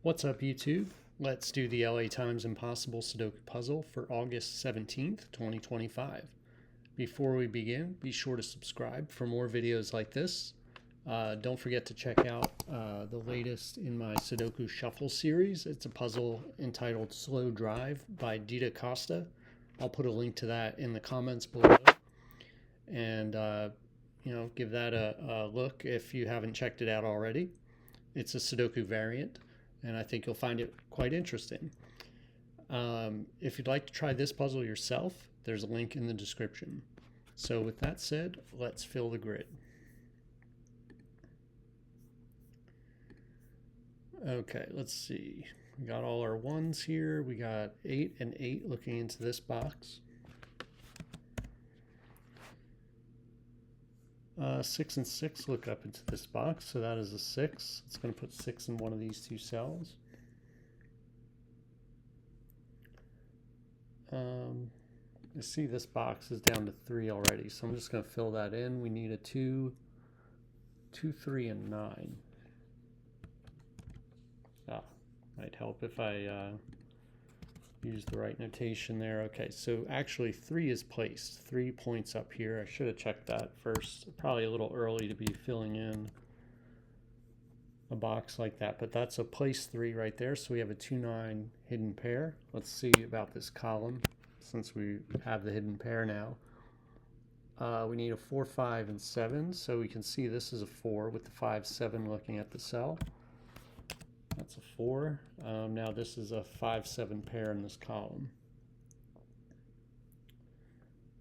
What's up, YouTube? Let's do the LA Times Impossible Sudoku puzzle for August 17th, 2025. Before we begin, be sure to subscribe for more videos like this. Don't forget to check out the latest in my Sudoku Shuffle series. It's a puzzle entitled Slow Drive by Dita. I'll put a link to that in the comments below. And, give that a look if you haven't checked it out already. It's a Sudoku variant, and I think you'll find it quite interesting. If you'd like to try this puzzle yourself, there's a link in the description. So with that said, let's fill the grid. Okay, let's see. We got all our ones here. We got 8 and 8 looking into this box. 6 and 6 look up into this box, so that is a 6. It's going to put 6 in one of these two cells. You see this box is down to 3 already, so I'm just going to fill that in. We need a 2, 2, 3, and 9. Might help if I use the right notation there. Okay, so actually 3 is placed. 3 points up here. I should have checked that first. Probably a little early to be filling in a box like that, but that's a place 3 right there. So we have a 2, 9 hidden pair. Let's see about this column since we have the hidden pair now. We need a 4, 5, and 7. So we can see this is a 4 with the 5, 7 looking at the cell. That's a 4. Now this is a 5, 7 pair in this column.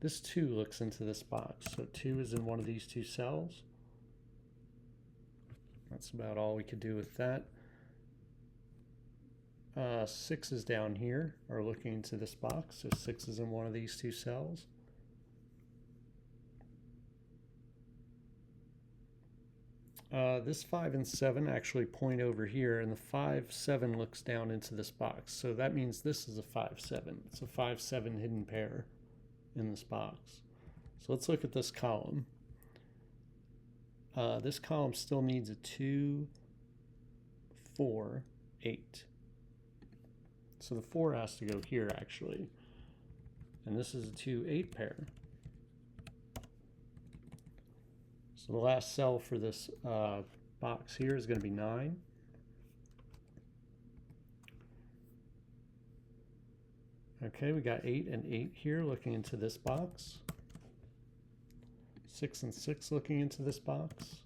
This 2 looks into this box. So 2 is in one of these two cells. That's about all we could do with that. 6 is down here, or looking into this box. So 6 is in one of these two cells. This 5 and 7 actually point over here, and the 5, 7 looks down into this box. So that means this is a 5, 7. It's a 5, 7 hidden pair in this box. So let's look at this column. This column still needs a 2, 4, 8. So the 4 has to go here, actually. And this is a 2, 8 pair. So the last cell for this box here is going to be 9. Okay, we got 8 and 8 here looking into this box. 6 and 6 looking into this box.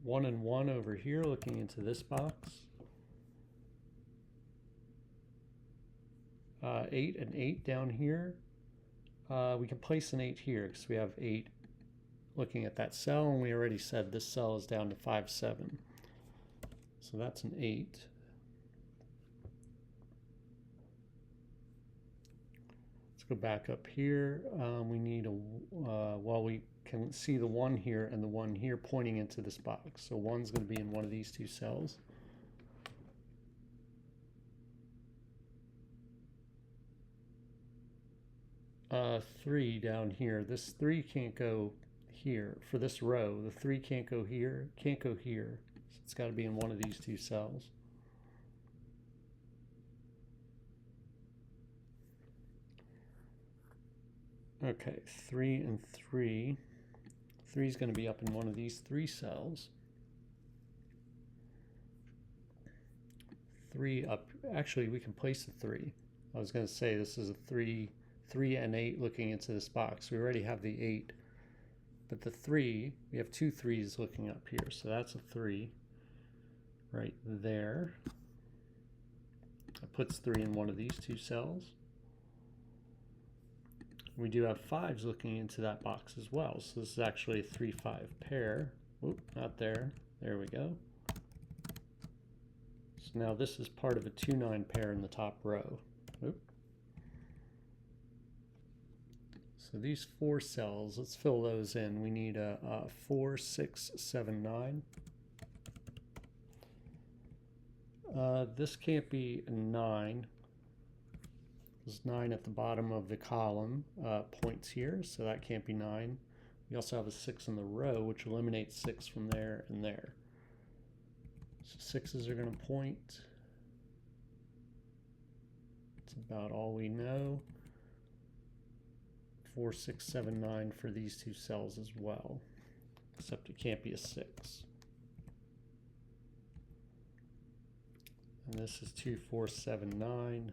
1 and 1 over here looking into this box. 8 and 8 down here. We can place an 8 here because we have 8 looking at that cell, and we already said this cell is down to 5, 7. So that's an 8. Let's go back up here. We need a, well, we can see the 1 here and the 1 here pointing into this box. So 1's going to be in one of these two cells. Three down here. This 3 can't go here. For this row, the 3 can't go here, can't go here. So it's got to be in one of these two cells. Okay, 3 and 3. 3 is going to be up in one of these 3 cells. 3 up. Actually, we can place a 3. I was going to say this is a 3 and 8 looking into this box. We already have the 8, but the 3, we have 2 3s looking up here, so that's a 3 right there. That puts 3 in one of these two cells. We do have 5s looking into that box as well, so this is actually a 3, 5 pair. Oop, not there. There we go. So now this is part of a 2, 9 pair in the top row. Oop. So these 4 cells, let's fill those in. We need a 4, 6, 7, 9. This can't be a 9. There's 9 at the bottom of the column points here, so that can't be 9. We also have a 6 in the row, which eliminates 6 from there and there. So 6s are going to point. That's about all we know. 4, 6, 7, 9 for these two cells as well, except it can't be a 6. And this is 2, 4, 7, 9.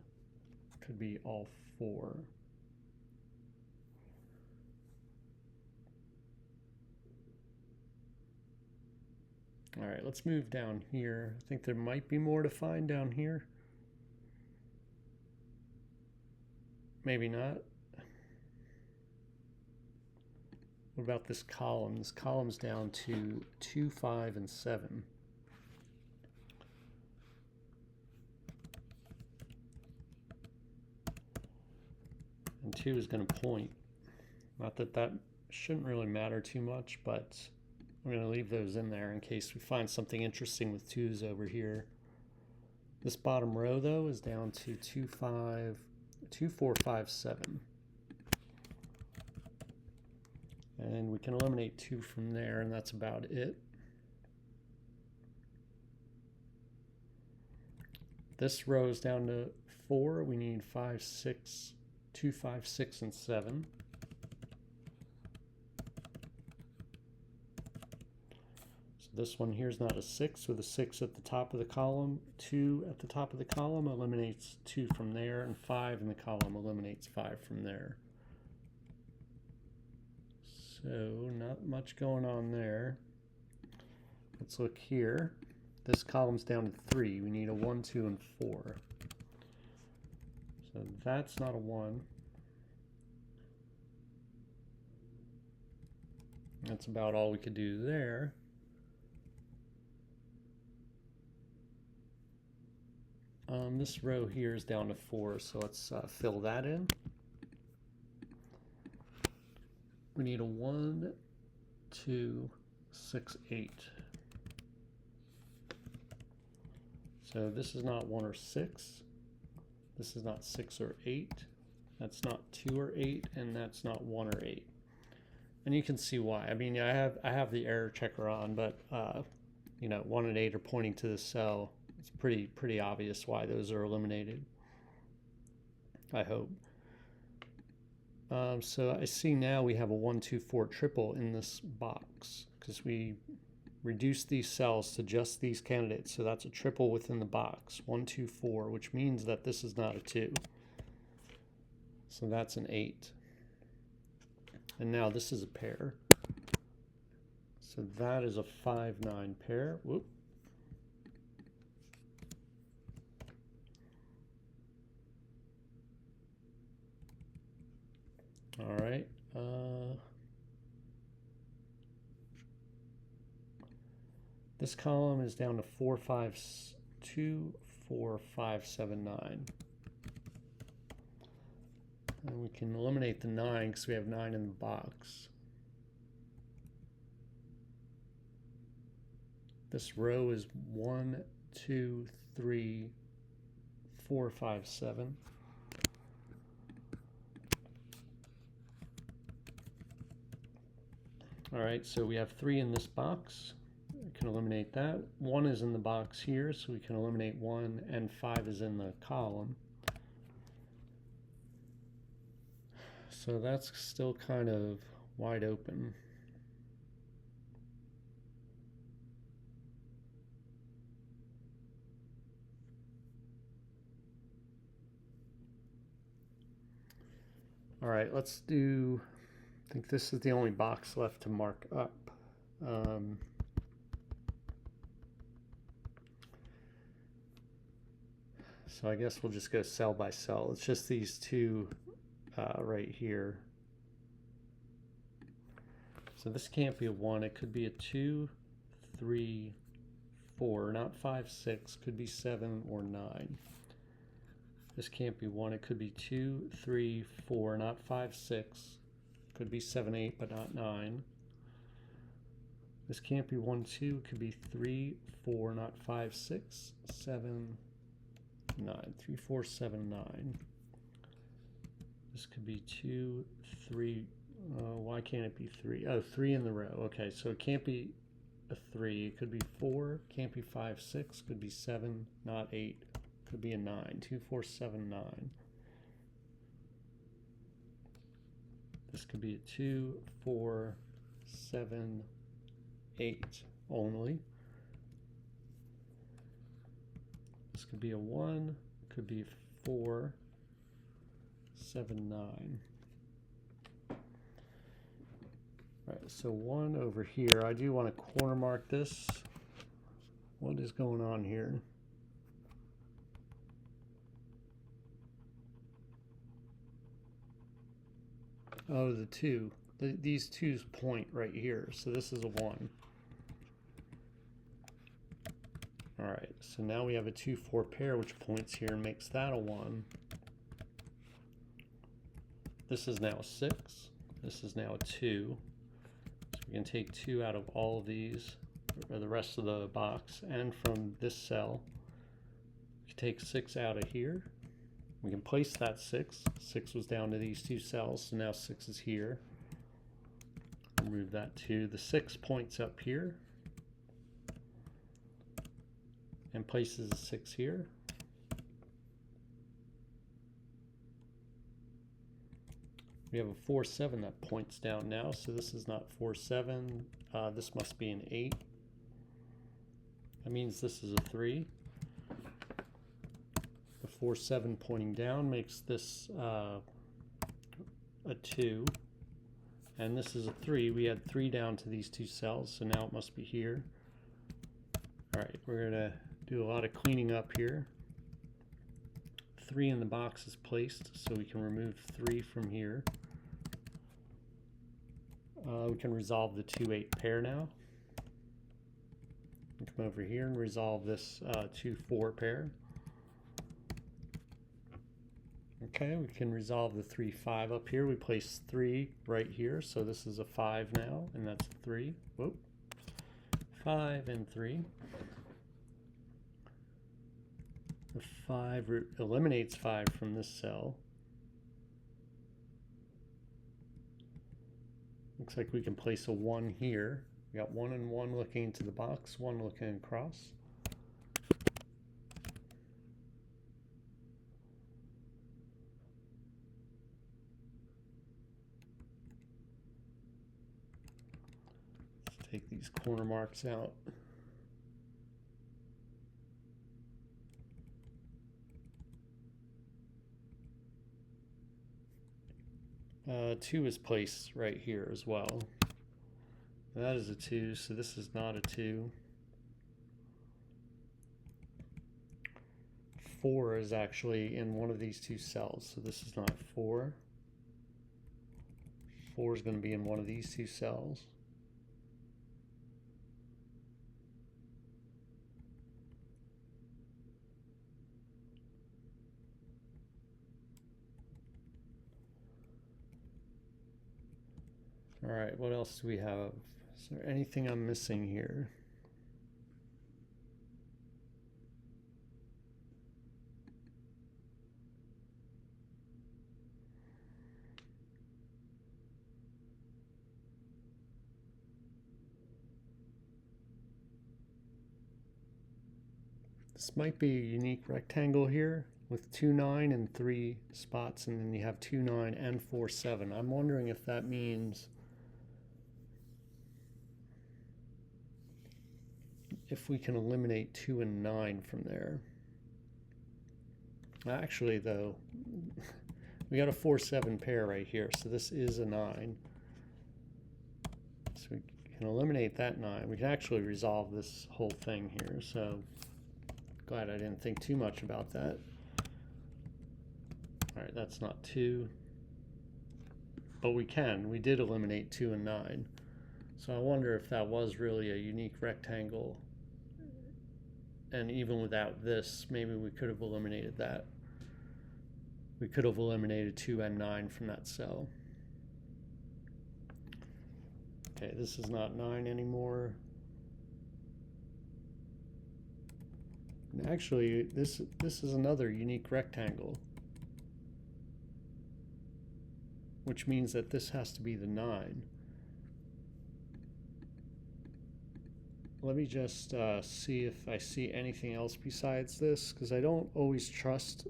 Could be all 4. All right, let's move down here. I think there might be more to find down here. Maybe not. What about this column? This column's down to 2, 5, and 7. And 2 is going to point. Not that that shouldn't really matter too much, but I'm going to leave those in there in case we find something interesting with 2s over here. This bottom row, though, is down to 2, 4, 5, 7. And we can eliminate 2 from there, and that's about it. This row is down to 4. We need 5, 6, 2, 5, 6, and 7. So this one here is not a 6, with a 6 at the top of the column. 2 at the top of the column eliminates 2 from there, and 5 in the column eliminates 5 from there. So not much going on there. Let's look here. This column's down to 3. We need a 1, 2, and 4. So that's not a 1. That's about all we could do there. This row here is down to 4, so let's fill that in. We need a 1, 2, 6, 8. So this is not 1 or 6. This is not 6 or 8. That's not 2 or 8, and that's not 1 or 8. And you can see why. I mean, I have the error checker on, but you know, 1 and 8 are pointing to the cell. It's pretty obvious why those are eliminated, I hope. So I see now we have a 1, 2, 4 triple in this box because we reduced these cells to just these candidates. So that's a triple within the box, 1, 2, 4, which means that this is not a 2. So that's an 8. And now this is a pair. So that is a 5, 9 pair. Whoop. All right. This column is down to 4, 5, 2, 4, 5, 7, 9. And we can eliminate the 9 because we have 9 in the box. This row is 1, 2, 3, 4, 5, 7. All right, so we have 3 in this box. We can eliminate that. 1 is in the box here, so we can eliminate 1, and 5 is in the column. So that's still kind of wide open. All right, let's do, I think this is the only box left to mark up. So I guess we'll just go cell by cell. It's just these two right here. So this can't be a 1. It could be a 2, 3, 4, not 5, 6. Could be 7 or 9. This can't be 1. It could be 2, 3, 4, not 5, 6. Could be 7, 8, but not 9. This can't be 1, 2. It could be 3, 4, not 5, 6, 7, 9. 3, 4, 7, 9. This could be 2, 3, Why can't it be 3? Oh, 3 in the row. Okay, so it can't be a 3. It could be 4. Can't be 5, 6. Could be 7, not 8. Could be a 9. 2, 4, 7, 9. This could be a 2, 4, 7, 8 only. This could be a 1. Could be 4, 7, 9. All right, so 1 over here. I do want to corner mark this. What is going on here? Oh, the 2. These 2's point right here. So this is a 1. All right, so now we have a 2, 4 pair which points here and makes that a 1. This is now a 6. This is now a 2. So we can take 2 out of all of these, or the rest of the box, and from this cell, we can take 6 out of here. We can place that 6. 6 was down to these 2 cells, so now 6 is here. Remove that 2. The 6 points up here and places a 6 here. We have a 4, 7 that points down now, so this is not 4, 7. This must be an 8. That means this is a 3. The 4, 7 pointing down makes this a 2. And this is a 3. We had 3 down to these 2 cells, so now it must be here. All right, we're going to do a lot of cleaning up here. 3 in the box is placed, so we can remove 3 from here. We can resolve the 2, 8 pair now. We come over here and resolve this 2, 4 pair. Okay, we can resolve the 3, 5 up here. We place 3 right here, so this is a 5 now, and that's a 3. Whoop. 5 and 3. The 5 eliminates 5 from this cell. Looks like we can place a 1 here. We got 1 and 1 looking into the box, 1 looking across. Let's take these corner marks out. 2 is placed right here as well. That is a 2, so this is not a 2. 4 is actually in one of these 2 cells, so this is not 4. 4 is going to be in one of these 2 cells. All right, what else do we have? Is there anything I'm missing here? This might be a unique rectangle here with 2, 9 and 3 spots, and then you have 2, 9 and 4, 7. I'm wondering if that means if we can eliminate 2 and 9 from there. Actually, though, we got a 4, 7 pair right here, so this is a 9. So we can eliminate that 9. We can actually resolve this whole thing here, so glad I didn't think too much about that. All right, that's not 2. But we did eliminate 2 and 9. So I wonder if that was really a unique rectangle. And even without this, maybe we could have eliminated that. We could have eliminated 2 and 9 from that cell. Okay, this is not 9 anymore. And actually, this is another unique rectangle. which means that this has to be the 9. Let me just see if I see anything else besides this, because I don't always trust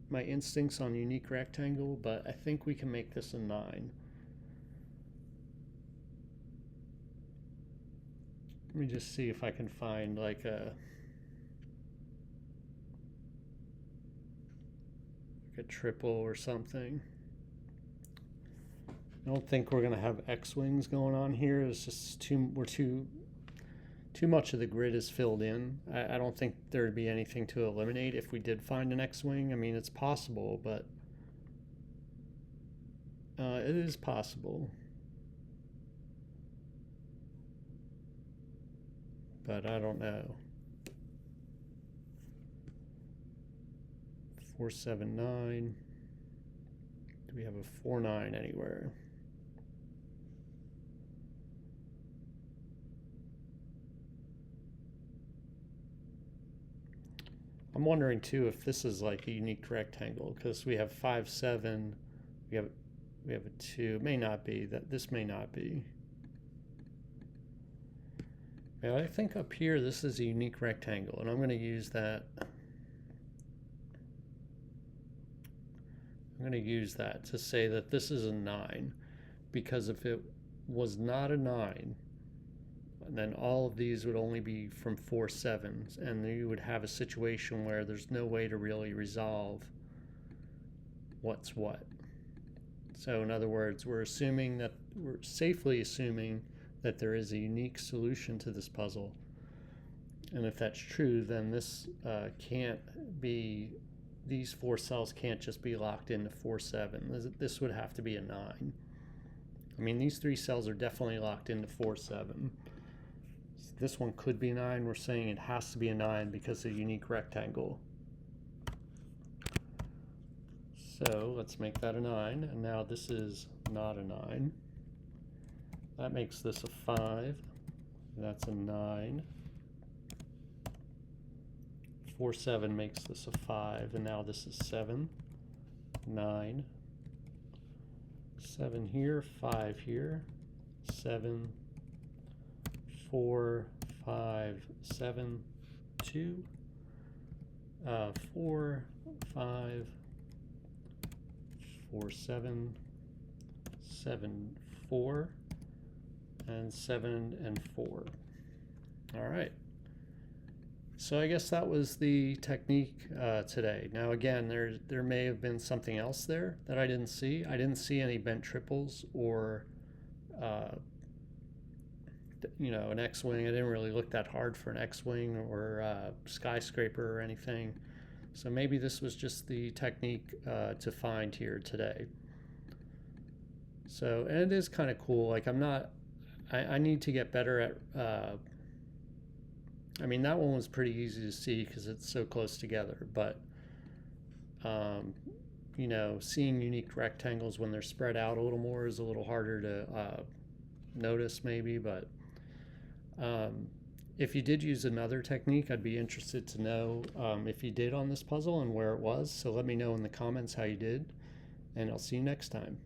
my instincts on unique rectangle, but I think we can make this a 9. Let me just see if I can find like a triple or something. I don't think we're going to have X-wings going on here. It's just too much of the grid is filled in. I don't think there would be anything to eliminate if we did find an X-wing. I mean, it's possible, but it is possible. But I don't know. 479. Do we have a 49 anywhere? I'm wondering too if this is like a unique rectangle, because we have 5, 7. We have a 2. It may not be. This may not be. Yeah, I think up here this is a unique rectangle, and I'm going to use that. I'm going to use that to say that this is a 9, because if it was not a 9, then all of these would only be from 4 7s, and you would have a situation where there's no way to really resolve what's what. So in other words, we're safely assuming that there is a unique solution to this puzzle. And if that's true, then this can't be, these 4 cells can't just be locked into 4 7. This would have to be a 9. I mean, these 3 cells are definitely locked into 4 7. This one could be 9. We're saying it has to be a 9 because of a unique rectangle. So let's make that a 9. And now this is not a 9. That makes this a 5. That's a 9. 4 7 makes this a 5. And now this is 7. 9. 7 here. 5 here. 7. 4, 5, 7, 2, 4, 5, 4, 7, 7, 4, and 7 and 4. All right. So I guess that was the technique today. Now again, there may have been something else there that I didn't see. I didn't see any bent triples or an X-wing. I didn't really look that hard for an X-wing or skyscraper or anything. So maybe this was just the technique to find here today. So, and it is kind of cool. Like I need to get better at, I mean, that one was pretty easy to see because it's so close together, but seeing unique rectangles when they're spread out a little more is a little harder to notice maybe, but if you did use another technique, I'd be interested to know if you did on this puzzle and where it was. So let me know in the comments how you did, and I'll see you next time.